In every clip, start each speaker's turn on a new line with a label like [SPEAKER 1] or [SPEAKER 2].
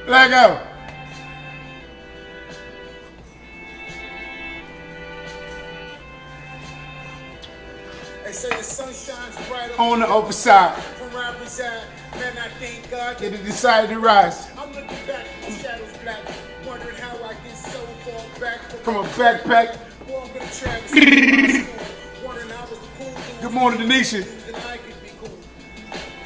[SPEAKER 1] Let go.
[SPEAKER 2] They say the sun shines brighter
[SPEAKER 1] On the upper side.
[SPEAKER 2] from where I reside. Man, I thank God
[SPEAKER 1] They decided to rise
[SPEAKER 2] I'm looking back, the shadows black, wondering how I get so far back
[SPEAKER 1] from a backpack.
[SPEAKER 2] Born with a Travis, wondering how was the cool dude.
[SPEAKER 1] Good morning, Denisha.
[SPEAKER 2] And I could be cool.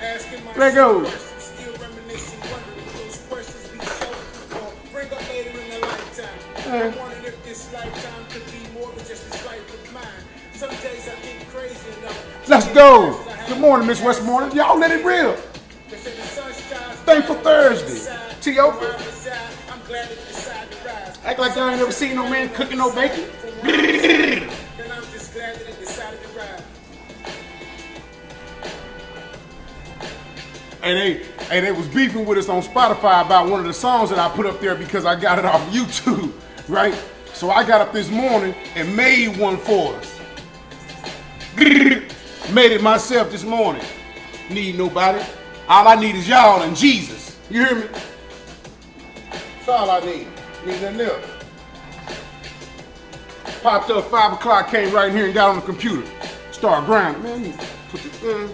[SPEAKER 2] Asking myself
[SPEAKER 1] Let go.
[SPEAKER 2] questions, still reminiscing, wondering if those questions be shown or bring up later in the lifetime. I'm wondering if this lifetime could be more than just this life of mine. Some days I think crazy enough.
[SPEAKER 1] Let's go. Good morning, Miss Westmoreland. Y'all let it rip.
[SPEAKER 2] They say the sun shines
[SPEAKER 1] Thankful
[SPEAKER 2] brighter
[SPEAKER 1] Thursday.
[SPEAKER 2] on the
[SPEAKER 1] T.O.
[SPEAKER 2] side. Where I reside, I'm glad it decided to rise.
[SPEAKER 1] Act like y'all ain't never seen no man cooking no bacon.
[SPEAKER 2] Then I'm just glad that it decided to rise.
[SPEAKER 1] And they was beefing with us on Spotify about one of the songs that I put up there because I got it off YouTube, right? So I got up this morning and made one for us. Made it myself this morning. Need nobody. All I need is y'all and Jesus. You hear me? That's all I need. Need nothing else. Popped up 5 o'clock, came right in here and got on the computer. Started grinding. Man, put the,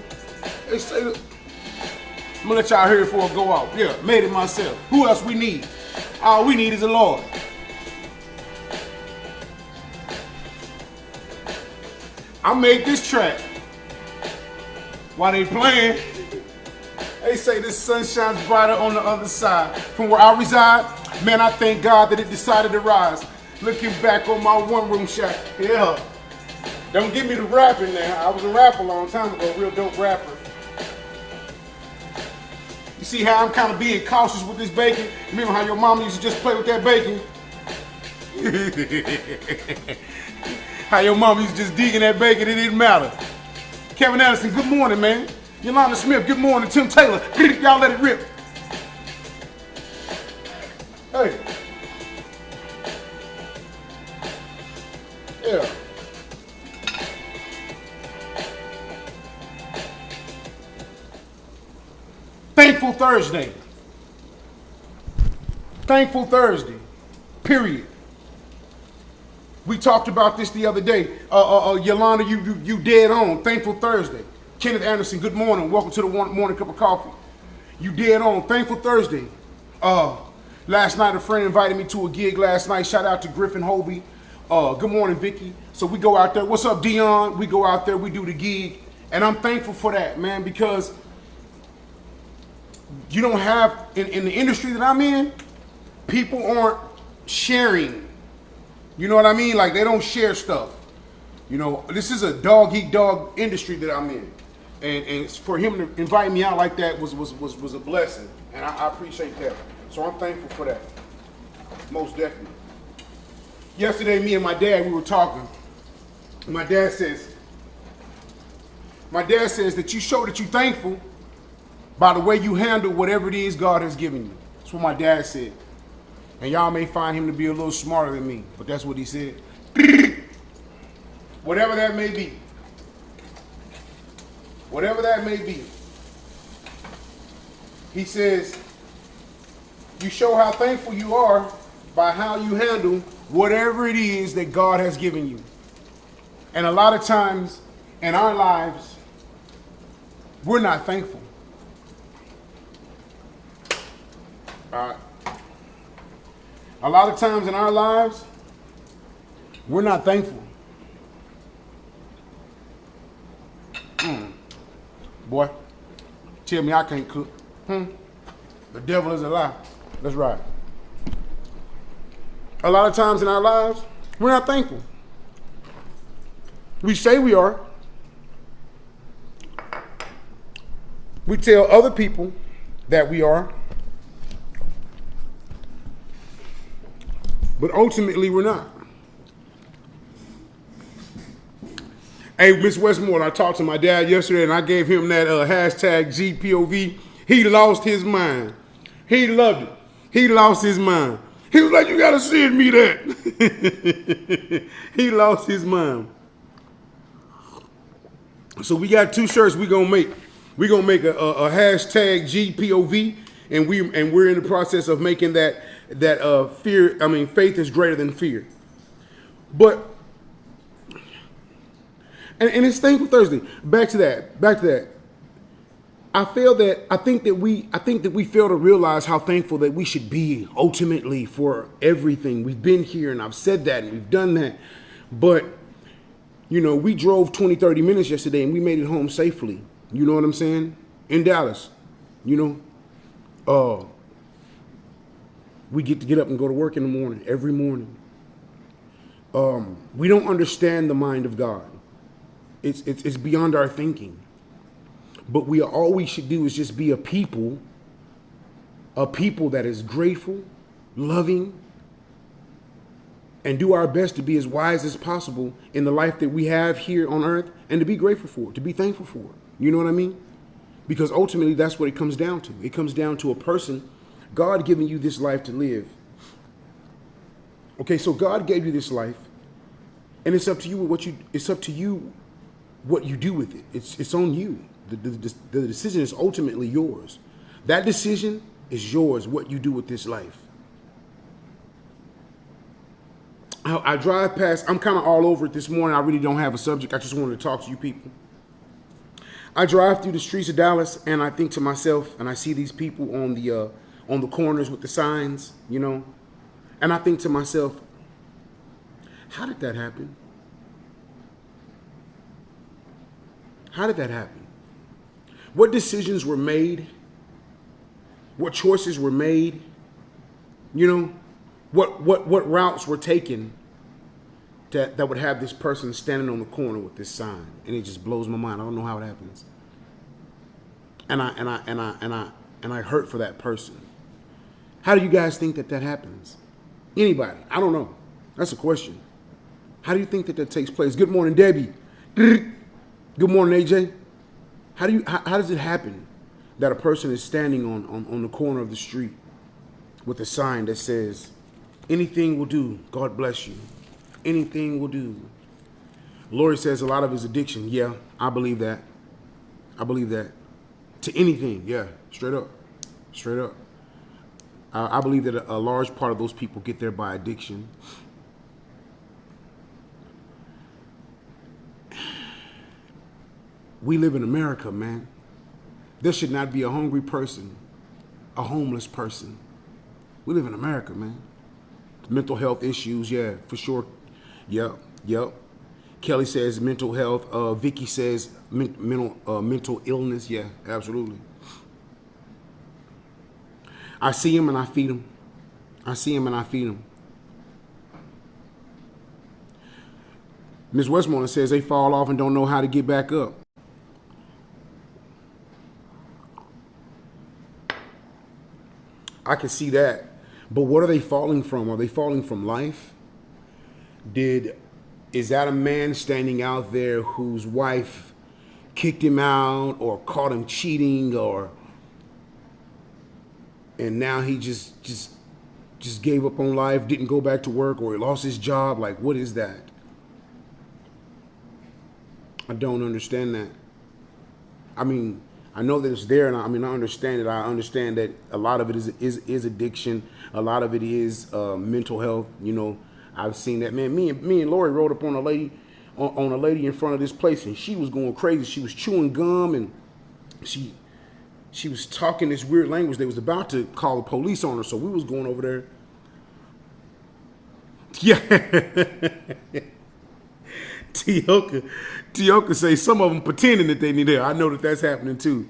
[SPEAKER 1] they say, I'm gonna let y'all hear it before it go off. Yeah, made it myself. Who else we need? All we need is the Lord. I made this track while they playing. They say the sun shines brighter on the other side. From where I reside, man, I thank God that it decided to rise. Looking back on my one-room shack. Yeah. Don't give me the rapping now. I was a rapper a long time ago, real dope rapper. You see how I'm kind of being cautious with this bacon? Remember how your mama used to just play with that bacon? How your mama used to just dig in that bacon, it didn't matter. Kevin Anderson, good morning, man. Yolanda Smith, good morning. Tim Taylor, y'all let it rip. Hey. Yeah. Thankful Thursday. Thankful Thursday. Period. We talked about this the other day. Yolanda, you dead on. Thankful Thursday. Kenneth Anderson, good morning. Welcome to the morning cup of coffee. You dead on. Thankful Thursday. Last night a friend invited me to a gig last night. Shout out to Griffin Hobie. Good morning, Vicky. So we go out there. What's up, Dion? We go out there. We do the gig. And I'm thankful for that, man, because you don't have, in the industry that I'm in, people aren't sharing. You know what I mean? Like, they don't share stuff. You know, this is a dog-eat-dog industry that I'm in. And for him to invite me out like that was a blessing. And I appreciate that. So I'm thankful for that. Most definitely. Yesterday, me and my dad, we were talking. My dad says that you show that you're thankful by the way you handle whatever it is God has given you. That's what my dad said. And y'all may find him to be a little smarter than me, but that's what he said. Whatever that may be. Whatever that may be. He says, you show how thankful you are by how you handle whatever it is that God has given you. And a lot of times in our lives, we're not thankful. A lot of times in our lives, we're not thankful. Boy, tell me I can't cook. The devil is a lie. That's right. A lot of times in our lives, we're not thankful. We say we are. We tell other people that we are. But ultimately, we're not. Hey, Miss Westmoreland, I talked to my dad yesterday, and I gave him that hashtag GPOV. He lost his mind. He loved it. He lost his mind. He was like, you got to send me that. He lost his mind. So we got 2 shirts we going to make. We're going to make a hashtag GPOV, and we're in the process of making that faith is greater than fear. But and it's Thankful Thursday. Back to that. I think that we fail to realize how thankful that we should be ultimately for everything. We've been here and I've said that and we've done that. But, we drove 20, 30 minutes yesterday and we made it home safely. You know what I'm saying? In Dallas, we get to get up and go to work in the morning, every morning. We don't understand the mind of God. It's beyond our thinking. But all we should do is just be a people that is grateful, loving, and do our best to be as wise as possible in the life that we have here on earth, and to be grateful for it, to be thankful for it. You know what I mean? Because ultimately that's what it comes down to. It comes down to a person, God giving you this life to live. Okay, so God gave you this life, and it's up to you what you do with it. It's on you. The decision is ultimately yours. That decision is yours, what you do with this life. I drive past, I'm kind of all over it this morning. I really don't have a subject. I just wanted to talk to you people. I drive through the streets of Dallas and I think to myself, and I see these people on the corners with the signs, and I think to myself, how did that happen? How did that happen? What decisions were made? What choices were made? What routes were taken that would have this person standing on the corner with this sign? And it just blows my mind. I don't know how it happens. And I hurt for that person. How do you guys think that happens? Anybody? I don't know. That's a question. How do you think that takes place? Good morning, Debbie. Good morning, AJ. How does it happen that a person is standing on the corner of the street with a sign that says, anything will do, God bless you. Anything will do. Lori says a lot of his addiction. Yeah, I believe that. To anything, yeah, straight up. I believe that a large part of those people get there by addiction. We live in America, man. There should not be a hungry person, a homeless person. We live in America, man. Mental health issues, yeah, for sure. Yep. Kelly says mental health. Vicky says mental illness. Yeah, absolutely. I see him and I feed him. Ms. Westmoreland says they fall off and don't know how to get back up. I can see that. But what are they falling from? Are they falling from life? Is that a man standing out there whose wife kicked him out or caught him cheating, and now he just gave up on life, didn't go back to work, or he lost his job? Like, what is that? I don't understand that. I mean, I know that it's there, and I understand it. I understand that a lot of it is addiction. A lot of it is mental health. I've seen that, man. Me and Lori rode up on a lady in front of this place, and she was going crazy. She was chewing gum, and she was talking this weird language. They was about to call the police on her, so we was going over there. Yeah. Tioka say some of them pretending that they need help. I know that that's happening too.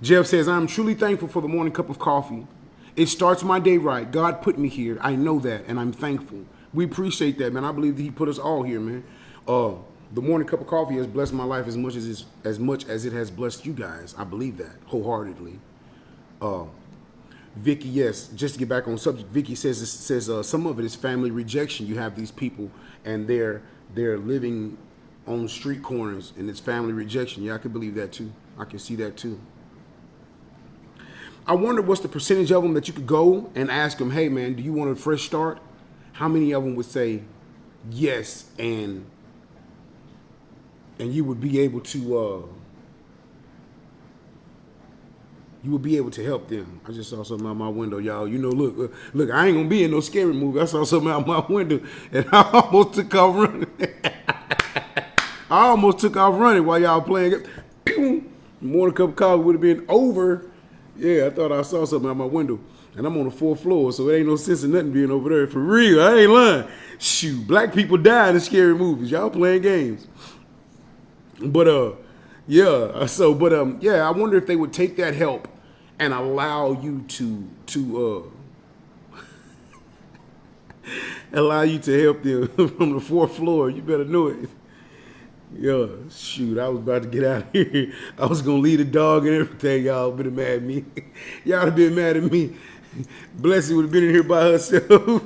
[SPEAKER 1] Jeff says, I'm truly thankful for the morning cup of coffee. It starts my day right. God put me here. I know that, and I'm thankful. We appreciate that, man. I believe that he put us all here, man. The morning cup of coffee has blessed my life as much as it has blessed you guys. I believe that wholeheartedly. Vicky, yes, just to get back on subject, Vicky says some of it is family rejection. You have these people and they're living on street corners and it's family rejection. Yeah, I can believe that too. I can see that too. I wonder what's the percentage of them that you could go and ask them, hey man, do you want a fresh start? How many of them would say yes, and you would be able to you will be able to help them. I just saw something out my window, y'all. You know, look, I ain't gonna be in no scary movie. I saw something out my window, and I almost took off running. I almost took off running while y'all playing. Pew! Morning cup of coffee would have been over. Yeah, I thought I saw something out my window. And I'm on the 4th floor, so it ain't no sense in nothing being over there. For real, I ain't lying. Shoot, black people die in scary movies. Y'all playing games. But yeah. Yeah, I wonder if they would take that help and allow you to allow you to help them from the 4th floor. You better know it. Yeah, shoot, I was about to get out of here. I was gonna leave the dog and everything. Y'all been mad at me. Y'all have been mad at me. Blessy would have been in here by herself.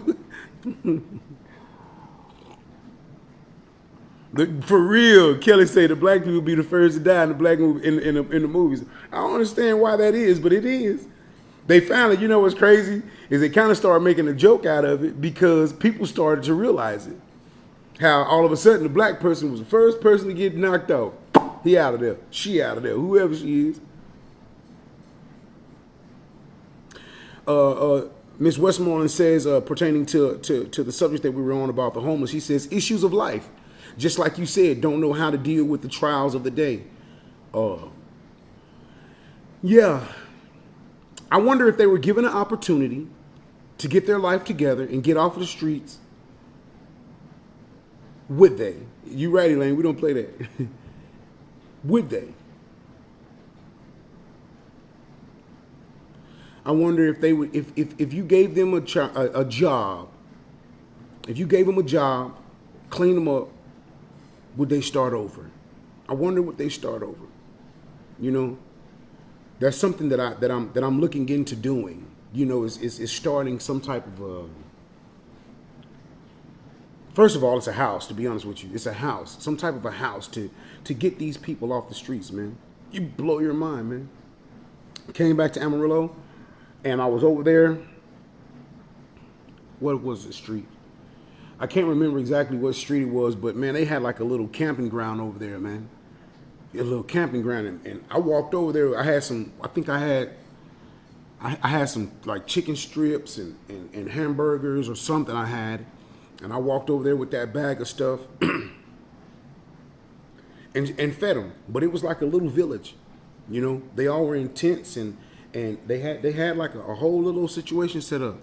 [SPEAKER 1] For real, Kelly say the black people be the first to die in the black movie in the movies. I don't understand why that is, but it is. They finally, you know what's crazy is they kind of started making a joke out of it because people started to realize it. How all of a sudden the black person was the first person to get knocked out. He out of there. She out of there. Whoever she is. Ms. Westmoreland says, pertaining to the subject that we were on about the homeless, she says, issues of life. Just like you said, don't know how to deal with the trials of the day. Yeah. I wonder if they were given an opportunity to get their life together and get off of the streets. Would they? You right, Elaine. We don't play that. Would they? I wonder if they would, if you gave them a job, if you gave them a job, clean them up, would they start over? I wonder would they start over. You know, that's something that I'm looking into doing. You know, is starting some type of. First of all, it's a house, to be honest with you. It's a house, some type of a house to get these people off the streets, man. You blow your mind, man. Came back to Amarillo, and I was over there. What was the street? I can't remember exactly what street it was, but, man, they had like a little camping ground over there, man. A little camping ground, and I walked over there. I had some, I had some, like, chicken strips and hamburgers or something I had. And I walked over there with that bag of stuff and fed them. But it was like a little village, you know. They all were in tents and they had like a whole little situation set up.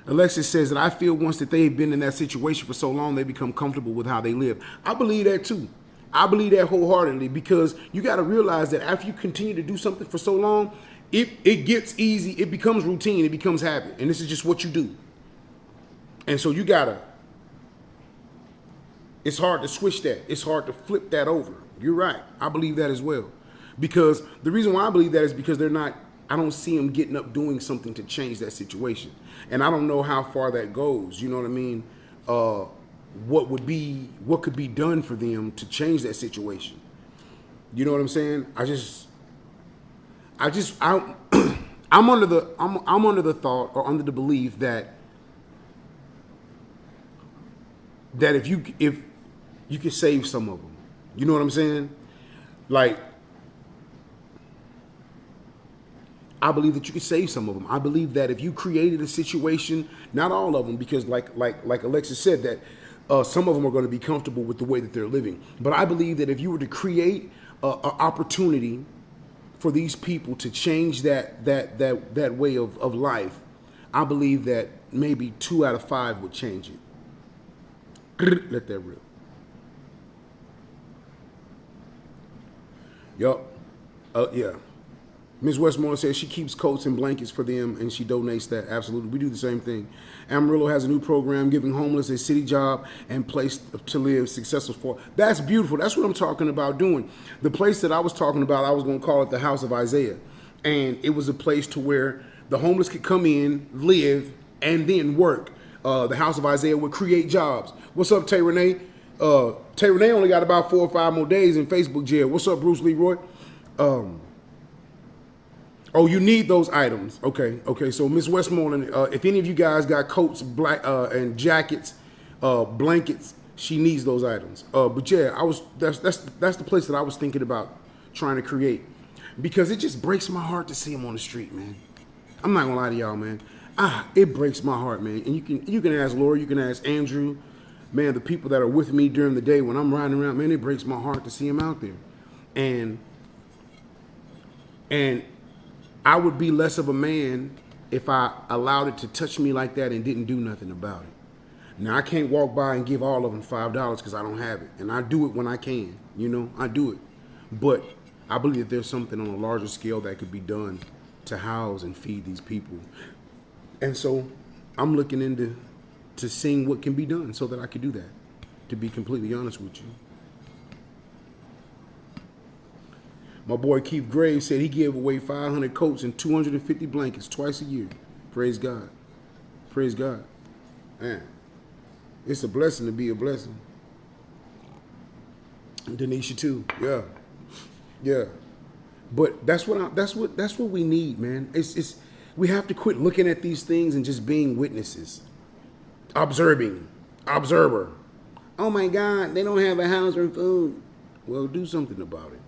[SPEAKER 1] Alexis says that I feel once that they've been in that situation for so long, they become comfortable with how they live. I believe that too. I believe that wholeheartedly because you got to realize that after you continue to do something for so long, it gets easy, it becomes routine, it becomes habit, and this is just what you do. And so you gotta, it's hard to switch that. It's hard to flip that over. You're right. I believe that as well. Because the reason why I believe that is because I don't see them getting up doing something to change that situation. And I don't know how far that goes, you know what I mean? What could be done for them to change that situation? You know what I'm saying? I'm under the thought or under the belief that if you could save some of them, you know what I'm saying? Like, I believe that you could save some of them. I believe that if you created a situation, not all of them, because like Alexis said, that some of them are going to be comfortable with the way that they're living. But I believe that if you were to create an opportunity for these people to change that way of life, I believe that maybe 2 out of 5 would change it. Let that rip. Yup. Yeah. Ms. Westmoreland says she keeps coats and blankets for them and she donates that. Absolutely. We do the same thing. Amarillo has a new program giving homeless a city job and place to live successful for. That's beautiful. That's what I'm talking about doing. The place that I was talking about, I was going to call it the House of Isaiah. And it was a place to where the homeless could come in, live, and then work. The House of Isaiah would create jobs. What's up, Tay Renee? Tay Renee only got about 4 or 5 more days in Facebook jail. What's up, Bruce Leroy? Oh, you need those items. Okay. So, Miss Westmoreland, if any of you guys got coats, and jackets, blankets, She needs those items. But yeah, that's the place that I was thinking about trying to create, because it just breaks my heart to see them on the street, man. I'm not gonna lie to y'all, man. It breaks my heart, man. And you can ask Laura, you can ask Andrew, man. The people that are with me during the day when I'm riding around, man, it breaks my heart to see them out there, and I would be less of a man if I allowed it to touch me like that and didn't do nothing about it. Now, I can't walk by and give all of them $5 because I don't have it. And I do it when I can, I do it. But I believe that there's something on a larger scale that could be done to house and feed these people. And so I'm looking into seeing what can be done so that I could do that, to be completely honest with you. My boy Keith Graves said he gave away 500 coats and 250 blankets twice a year. Praise God. Praise God. Man, it's a blessing to be a blessing. Denisha too. Yeah. Yeah. But that's what we need, man. It's we have to quit looking at these things and just being witnesses. Observer. Oh my God, they don't have a house or food. Well, do something about it.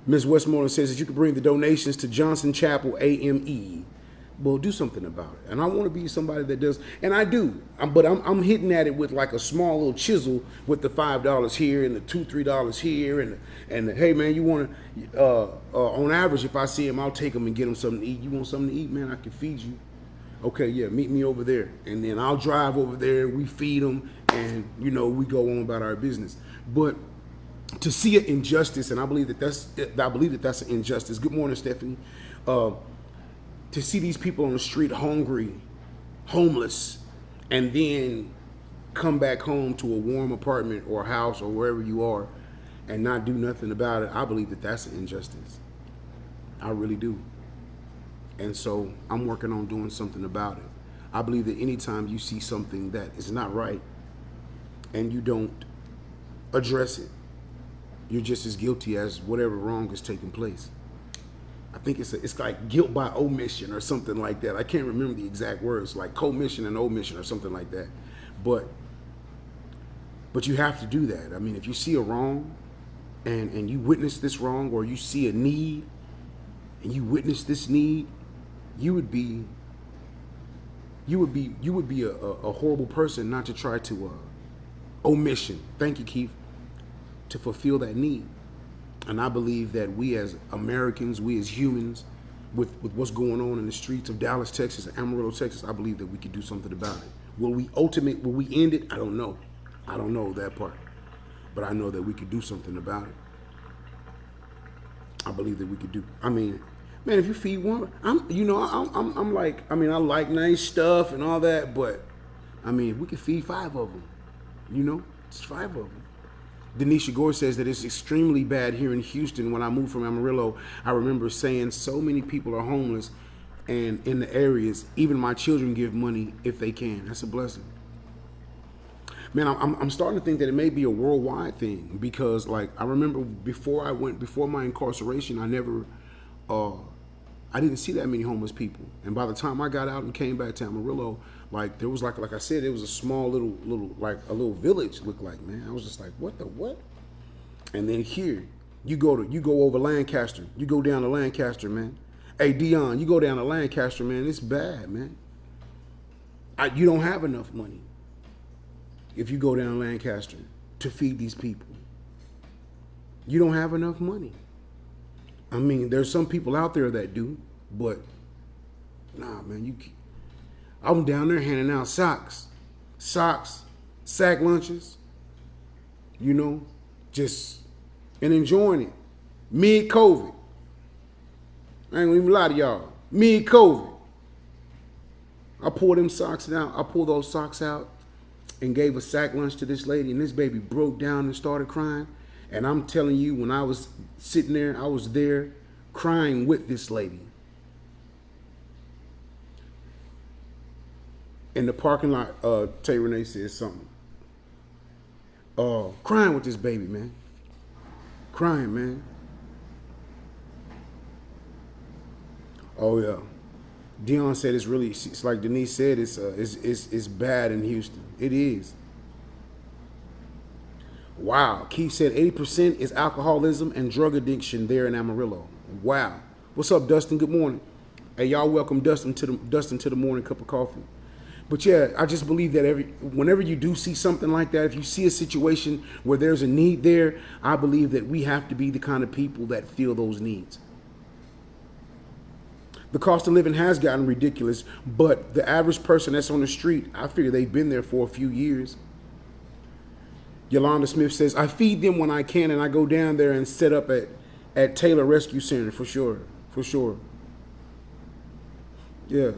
[SPEAKER 1] Ms. Westmoreland says that you can bring the donations to Johnson Chapel AME. Well, do something about it. And I want to be somebody that does, and I do. But I'm hitting at it with like a small little chisel with the $5 here and the $2-3 here, and the, hey man, you want to? On average, if I see him, I'll take him and get him something to eat. You want something to eat, man? I can feed you. Okay, yeah, meet me over there, and then I'll drive over there. We feed them, and we go on about our business. But to see an injustice, and I believe that that's an injustice. Good morning, Stephanie. To see these people on the street hungry, homeless, and then come back home to a warm apartment or house or wherever you are and not do nothing about it, I believe that that's an injustice. I really do. And so I'm working on doing something about it. I believe that anytime you see something that is not right and you don't address it, you're just as guilty as whatever wrong is taking place. I think it's like guilt by omission or something like that. I can't remember the exact words, like commission and omission or something like that. But you have to do that. I mean, if you see a wrong and you witness this wrong, or you see a need and you witness this need, you would be a horrible person not to try to omission. Thank you, Keith. To fulfill that need. And I believe that we as Americans, we as humans, with what's going on in the streets of Dallas, Texas, and Amarillo, Texas, I believe that we could do something about it. Will we end it? I don't know. I don't know that part. But I know that we could do something about it. I believe that we could do. I mean, man, if you feed one, I'm like, I like nice stuff and all that, but I mean, if we could feed 5 of them, it's 5 of them. Denisha Gore says that it's extremely bad here in Houston. When I moved from Amarillo, I remember saying so many people are homeless, and in the areas, even my children give money if they can. That's a blessing. Man, I'm starting to think that it may be a worldwide thing, because like I remember before my incarceration, I didn't see that many homeless people. And by the time I got out and came back to Amarillo, like there was like I said, it was a small little like a little village looked like, man. I was just like, what? And then here, you go over Lancaster, you go down to Lancaster, man. Hey Dion, you go down to Lancaster, man, it's bad, man. You don't have enough money if you go down Lancaster to feed these people. You don't have enough money. I mean, there's some people out there that do, but nah, man, I'm down there handing out socks, sack lunches, just and enjoying it. Mid-COVID. I ain't gonna even lie to y'all. Mid-COVID. I pulled those socks out and gave a sack lunch to this lady, and this baby broke down and started crying. And I'm telling you, when I was sitting there, I was there crying with this lady. In the parking lot, Tay Renee says something. Crying with this baby, man. Crying, man. Oh, yeah. Dion said it's like Denise said, it's bad in Houston. It is. Wow. Keith said 80% is alcoholism and drug addiction there in Amarillo. Wow. What's up, Dustin? Good morning. Hey, y'all welcome Dustin to the morning cup of coffee. But yeah, I just believe that whenever you do see something like that, if you see a situation where there's a need there, I believe that we have to be the kind of people that feel those needs. The cost of living has gotten ridiculous, but the average person that's on the street, I figure they've been there for a few years. Yolanda Smith says, I feed them when I can, and I go down there and set up at Taylor Rescue Center, for sure. For sure. Yeah.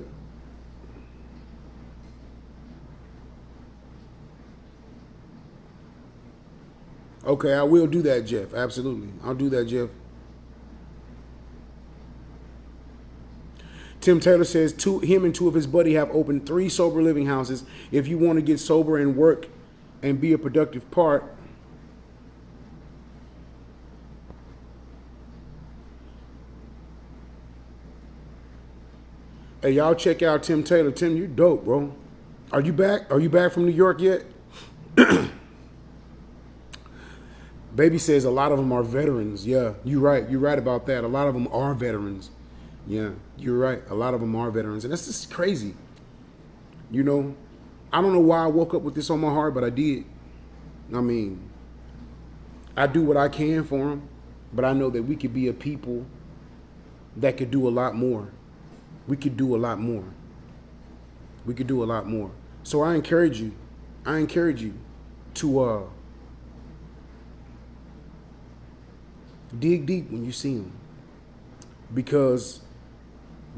[SPEAKER 1] Okay, I will do that, Jeff. Absolutely. I'll do that, Jeff. Tim Taylor says him and two of his buddies have opened 3 sober living houses. If you want to get sober and work and be a productive part, hey, y'all check out Tim Taylor. Tim, you dope, bro. Are you back? Are you back from New York yet? Baby says a lot of them are veterans. Yeah, you're right. You're right about that. A lot of them are veterans. Yeah, you're right. A lot of them are veterans. And that's just crazy. You know, I don't know why I woke up with this on my heart, but I did. I mean, I do what I can for them, but I know that we could be a people that could do a lot more. We could do a lot more. We could do a lot more. So I encourage you to dig deep when you see them, because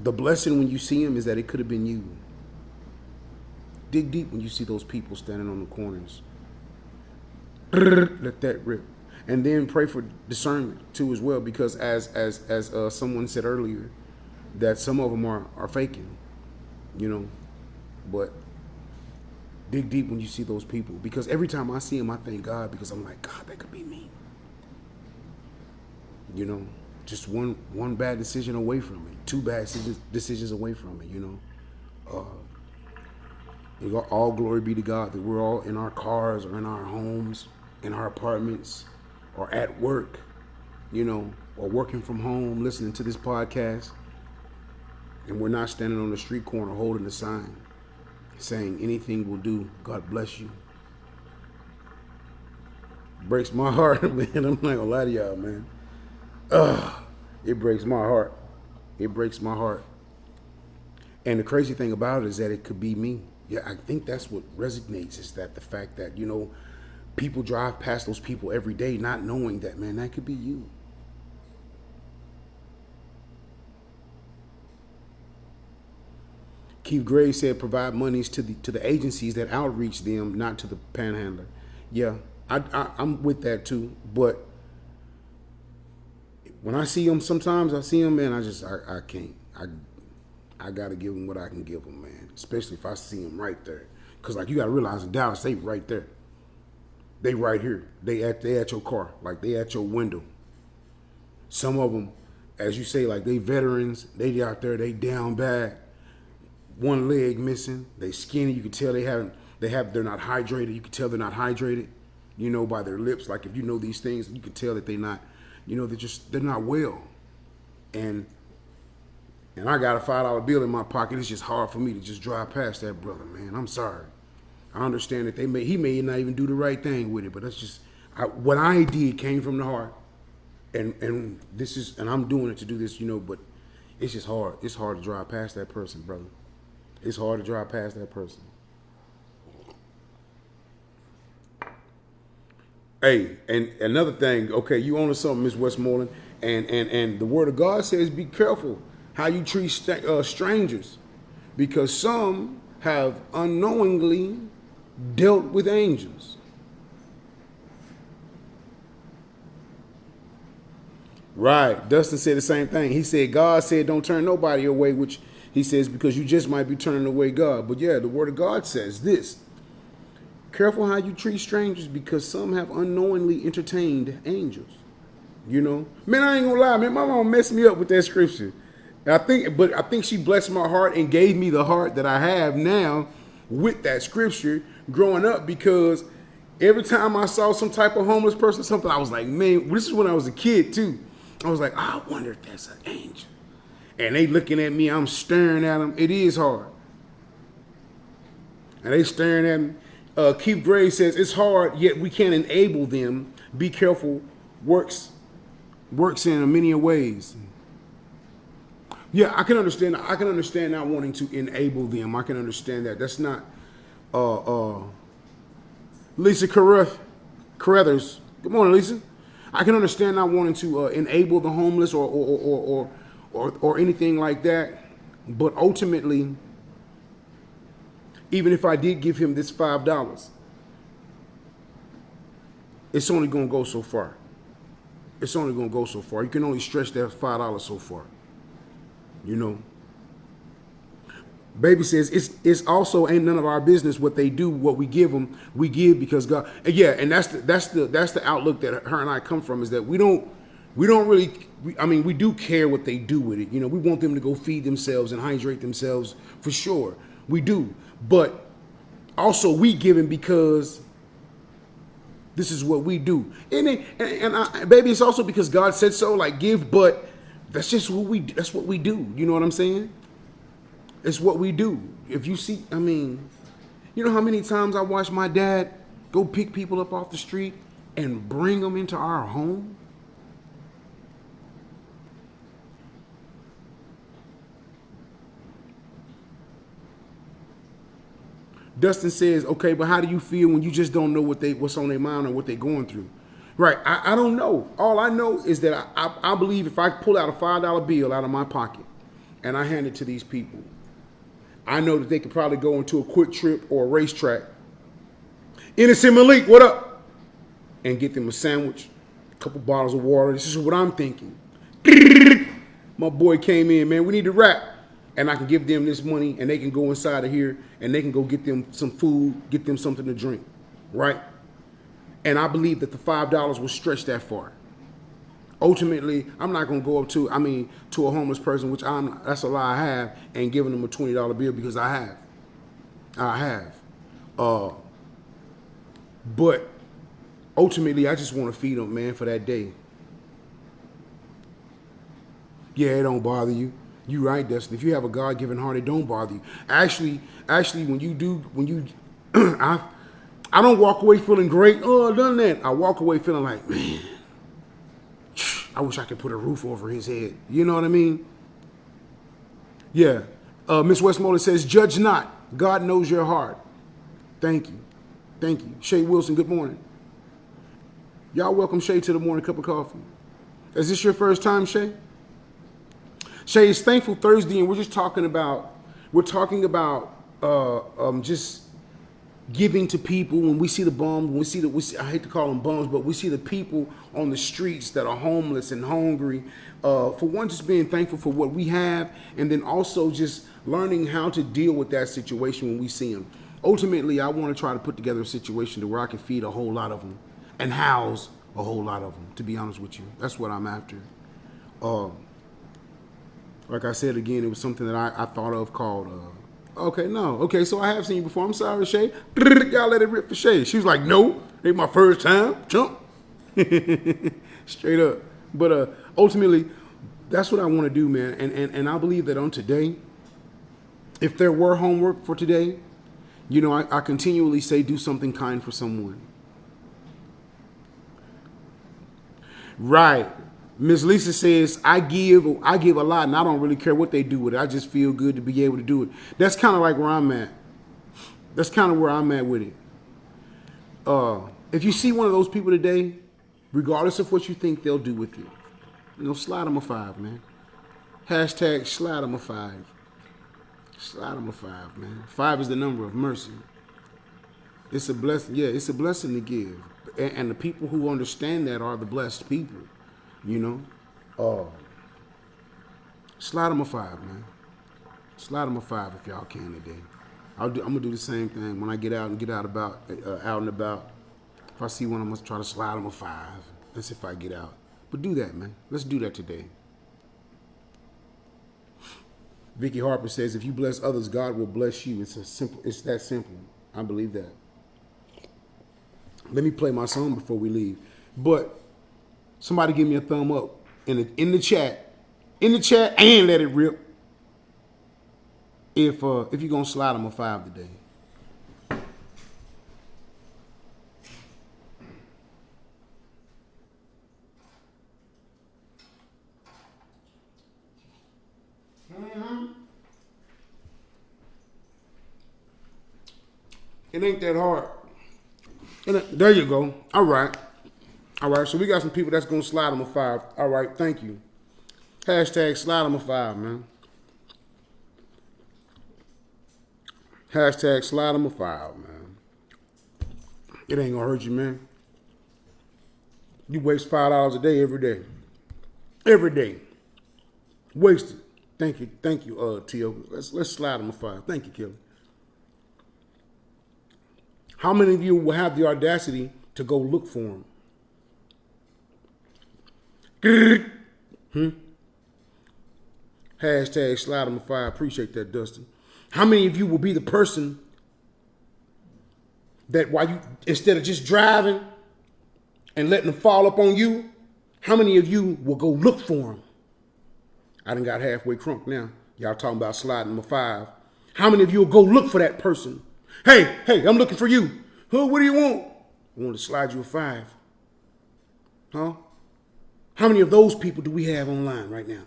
[SPEAKER 1] the blessing when you see them is that it could have been you. Dig deep when you see those people standing on the corners. Let that rip, and then pray for discernment too as well, because as someone said earlier, that some of them are faking, you know. But dig deep when you see those people, because every time I see them, I thank God, because I'm like, God, that could be me. You know, just one bad decision away from it, 2 bad decisions away from it, you know. All glory be to God that we're all in our cars or in our homes, in our apartments, or at work, you know, or working from home, listening to this podcast. And we're not standing on the street corner holding a sign saying anything will do. God bless you. Breaks my heart, man. I'm not gonna lie to y'all, man. It breaks my heart. It breaks my heart. And the crazy thing about it is that it could be me. Yeah, I think that's what resonates, is that the fact that, you know, people drive past those people every day not knowing that, man, that could be you. Keith Gray said provide monies to the agencies that outreach them, not to the panhandler. Yeah, I'm with that too. But when I see them, sometimes I see them, man, I can't. I got to give them what I can give them, man. Especially if I see them right there. Because, like, you got to realize in Dallas, they right there. They right here. They at your car. Like, they at your window. Some of them, as you say, like, they veterans. They out there. They down bad. One leg missing. They skinny. You can tell they're not hydrated. You can tell they're not hydrated, you know, by their lips. Like, if you know these things, you can tell that they're not, you know, they're not well. And I got a $5 bill in my pocket. It's just hard for me to just drive past that brother, man. I'm sorry. I understand that he may not even do the right thing with it, but that's just what I did came from the heart, and I'm doing it to do this, you know. But it's just hard. It's hard to drive past that person, brother. It's hard to drive past that person. Hey, and another thing. Okay, you own something, Miss Westmoreland, and the Word of God says, be careful how you treat strangers, because some have unknowingly dealt with angels. Right. Dustin said the same thing. He said, God said, don't turn nobody away, which he says, because you just might be turning away God. But yeah, the Word of God says this. Careful how you treat strangers, because some have unknowingly entertained angels. You know? Man, I ain't gonna lie, man. My mama messed me up with that scripture. And I think she blessed my heart and gave me the heart that I have now with that scripture growing up, because every time I saw some type of homeless person, something, I was like, man, this is when I was a kid too. I was like, I wonder if that's an angel. And they looking at me, I'm staring at them. It is hard. And they staring at me. Keith Gray says, it's hard, yet we can't enable them. Be careful, works in many ways. Yeah, I can understand. I can understand not wanting to enable them. I can understand that. That's not Lisa Carruthers. Good morning, Lisa. I can understand not wanting to enable the homeless or anything like that. But ultimately, even if I did give him this $5, it's only going to go so far. It's only going to go so far. You can only stretch that $5 so far. You know. Baby says it's also ain't none of our business what they do, what we give them. We give because God. And yeah, and that's the outlook that her and I come from, is that we don't really. We do care what they do with it. You know, we want them to go feed themselves and hydrate themselves for sure. We do, but also we give them because this is what we do. And baby, it's also because God said so. Like, give, but that's just what we. That's what we do. You know what I'm saying? It's what we do. If you see, you know how many times I watched my dad go pick people up off the street and bring them into our home? Dustin says, okay, but how do you feel when you just don't know what's on their mind or what they're going through? Right, I don't know. All I know is that I believe if I pull out a $5 bill out of my pocket and I hand it to these people, I know that they could probably go into a Quick Trip or a racetrack. Innocent Malik, what up? And get them a sandwich, a couple bottles of water. This is what I'm thinking. My boy came in, man, we need to rap. And I can give them this money and they can go inside of here and they can go get them some food, get them something to drink, right? And I believe that the $5 will stretch that far. Ultimately, I'm not going to go up to a homeless person, which that's a lie I have, and giving them a $20 bill because I have. But ultimately, I just want to feed them, man, for that day. Yeah, it don't bother you. You right, Dustin. If you have a God-given heart, it don't bother you. Actually, I don't walk away feeling great. Oh, I've done that. I walk away feeling like, man, I wish I could put a roof over his head. You know what I mean? Yeah. Miss Westmoreland says, judge not. God knows your heart. Thank you. Thank you. Shay Wilson, good morning. Y'all welcome Shay to the morning cup of coffee. Is this your first time, Shay? Shay, it's Thankful Thursday, and we're talking about just giving to people. When we see the bums, I hate to call them bums, but we see the people on the streets that are homeless and hungry. For one, just being thankful for what we have, and then also just learning how to deal with that situation when we see them. Ultimately, I want to try to put together a situation to where I can feed a whole lot of them and house a whole lot of them, to be honest with you. That's what I'm after. Like I said again, it was something that I thought of called, so I have seen you before. I'm sorry, Shay. Y'all let it rip for Shay. She was like, no, ain't my first time. Jump. Straight up. But ultimately, that's what I want to do, man. And I believe that on today, if there were homework for today, you know, I continually say do something kind for someone. Right. Ms. Lisa says, I give a lot, and I don't really care what they do with it. I just feel good to be able to do it. That's kind of like where I'm at. That's kind of where I'm at with it. If you see one of those people today, regardless of what you think they'll do with you, slide them a 5, man. Hashtag slide them a 5. Slide them a 5, man. 5 is the number of mercy. It's a blessing. Yeah, it's a blessing to give. And the people who understand that are the blessed people. Slide them a 5, man. Slide them a 5 if y'all can today. I'm gonna do the same thing when I get out and out and about. If I see one, I'm gonna try to slide them a 5. That's if I get out. But do that, man. Let's do that today. Vicky Harper says, if you bless others, God will bless you. It's that simple. I believe that. Let me play my song before we leave. But somebody give me a thumb up in the chat. In the chat and let it rip. If you're gonna slide them a 5 today. It ain't that hard. There you go. All right. So we got some people that's gonna slide them a 5. All right. Thank you. Hashtag slide them a 5, man. Hashtag slide them a 5, man. It ain't gonna hurt you, man. You waste $5 a day every day. Every day. Wasted. Thank you, Tio. Let's slide them a 5. Thank you, Kelly. How many of you will have the audacity to go look for them? Hashtag slide them a 5. Appreciate that, Dustin. How many of you will be the person that while you, instead of just driving and letting them fall up on you, how many of you will go look for them? I done got halfway crunk now. Y'all talking about sliding them a 5. How many of you will go look for that person? Hey, I'm looking for you. Huh, what do you want? I want to slide you a 5. Huh? How many of those people do we have online right now?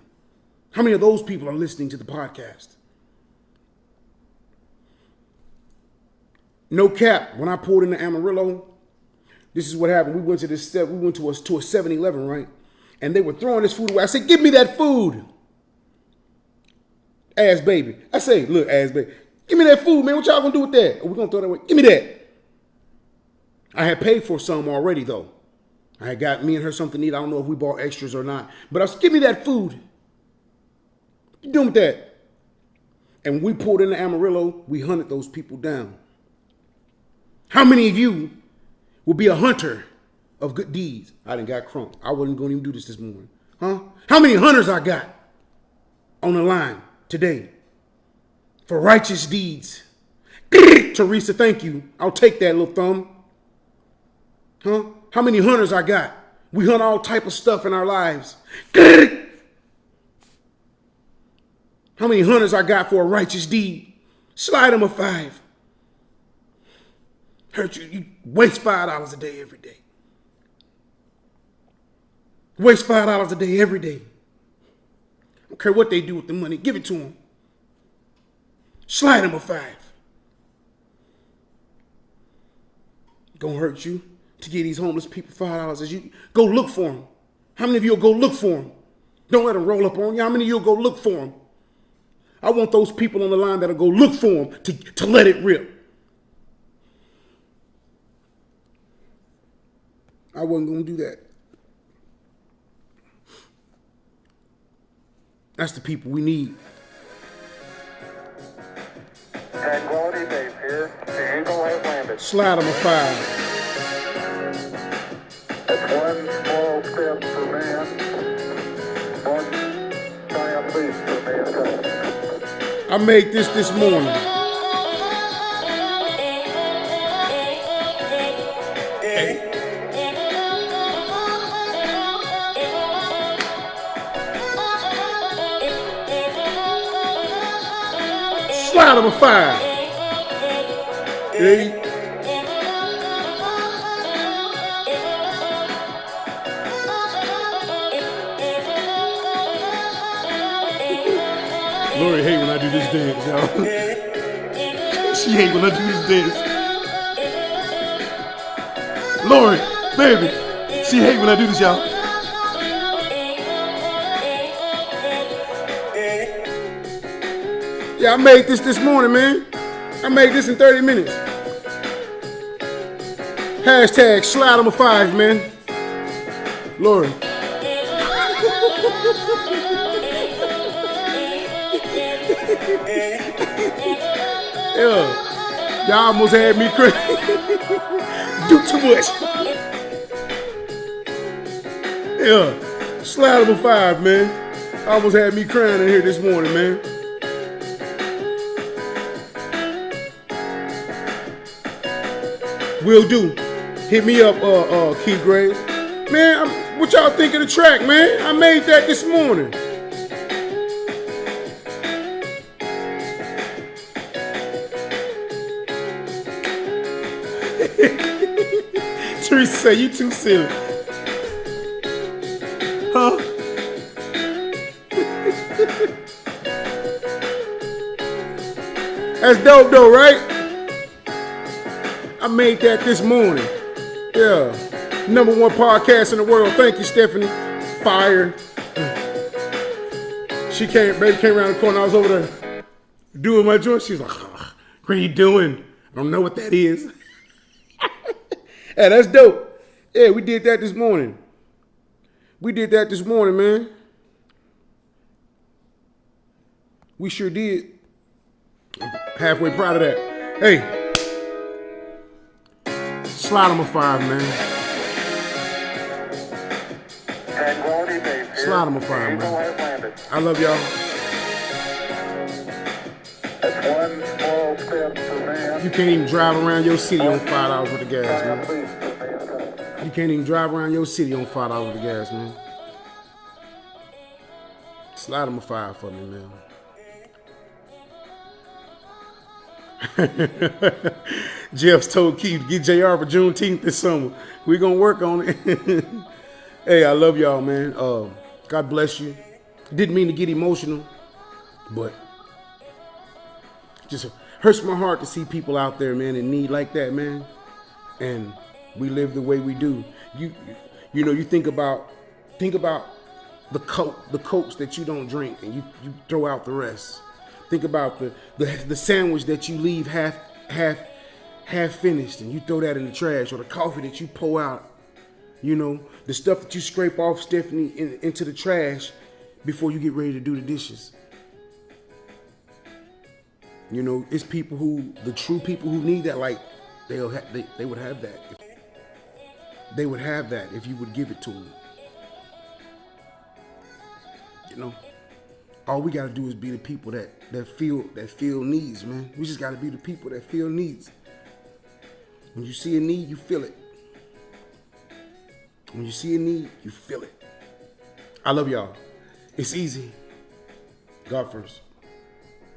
[SPEAKER 1] How many of those people are listening to the podcast? No cap. When I pulled into Amarillo, this is what happened. We went to a 7-Eleven, right? And they were throwing this food away. I said, give me that food. Ass baby. I say, look, ass baby. Give me that food, man. What y'all gonna do with that? We're gonna throw that away. Give me that. I had paid for some already, though. I had got me and her something to eat. I don't know if we bought extras or not. But I said, give me that food. What you doing with that? And when we pulled into Amarillo, we hunted those people down. How many of you will be a hunter of good deeds? I done got crunk. I wasn't going to even do this morning. Huh? How many hunters I got on the line today for righteous deeds? Teresa, thank you. I'll take that little thumb. Huh? How many hunters I got? We hunt all type of stuff in our lives. How many hunters I got for a righteous deed? Slide them a 5. Hurt you. You waste $5 a day every day. Waste $5 a day every day. I don't care what they do with the money. Give it to them. Slide them a 5. Gonna hurt you to give these homeless people $5 as you go look for them. How many of you will go look for them? Don't let them roll up on you. How many of you will go look for them? I want those people on the line that'll go look for them to let it rip. I wasn't going to do that. That's the people we need.
[SPEAKER 3] Tranquility Base here. The Eagle has landed.
[SPEAKER 1] Slide them a 5.
[SPEAKER 3] That's one small step for man, one giant leap for mankind.
[SPEAKER 1] I made this morning. Slide them a 5. Hey. Lori hate when I do this dance, y'all. She hate when I do this dance. Lori, baby, she hate when I do this, y'all. Yeah, I made this morning, man. I made this in 30 minutes. Hashtag slide them a 5, man. Lori. Yeah, y'all almost had me crazy. Do too much. Yeah, slide them a 5, man. Almost had me crying in here this morning, man. Will do. Hit me up, Keith Graves. Man, what y'all think of the track, man? I made that this morning. Teresa say you too silly. Huh? That's dope though, right? I made that this morning. Yeah. #1 podcast in the world. Thank you, Stephanie. Fire. Baby came around the corner. I was over there doing my joint. She's like, oh, what are you doing? I don't know what that is. Hey, that's dope. Yeah, we did that this morning. Man. We sure did. I'm halfway proud of that. Hey, slide on a 5, man. Slide on a 5, man. I love y'all.
[SPEAKER 3] That's one small step for man.
[SPEAKER 1] You can't even drive around your city on $5 worth of gas, man. You can't even drive around your city on $5 worth of gas, man. Slide them a 5 for me, man. Jeff's told Keith to get JR for Juneteenth this summer. We're going to work on it. Hey, I love y'all, man. God bless you. Didn't mean to get emotional, but just hurts my heart to see people out there, man, in need like that, man. And we live the way we do. You know, you think about the Cokes that you don't drink and you throw out the rest. Think about the sandwich that you leave half finished and you throw that in the trash, or the coffee that you pour out. You know, the stuff that you scrape off, Stephanie, into the trash before you get ready to do the dishes. You know, it's people the true people who need that, like, they would have that. They would have that if you would give it to them. You know, all we got to do is be the people that feel needs, man. We just got to be the people that feel needs. When you see a need, you feel it. When you see a need, you feel it. I love y'all. It's easy. God first.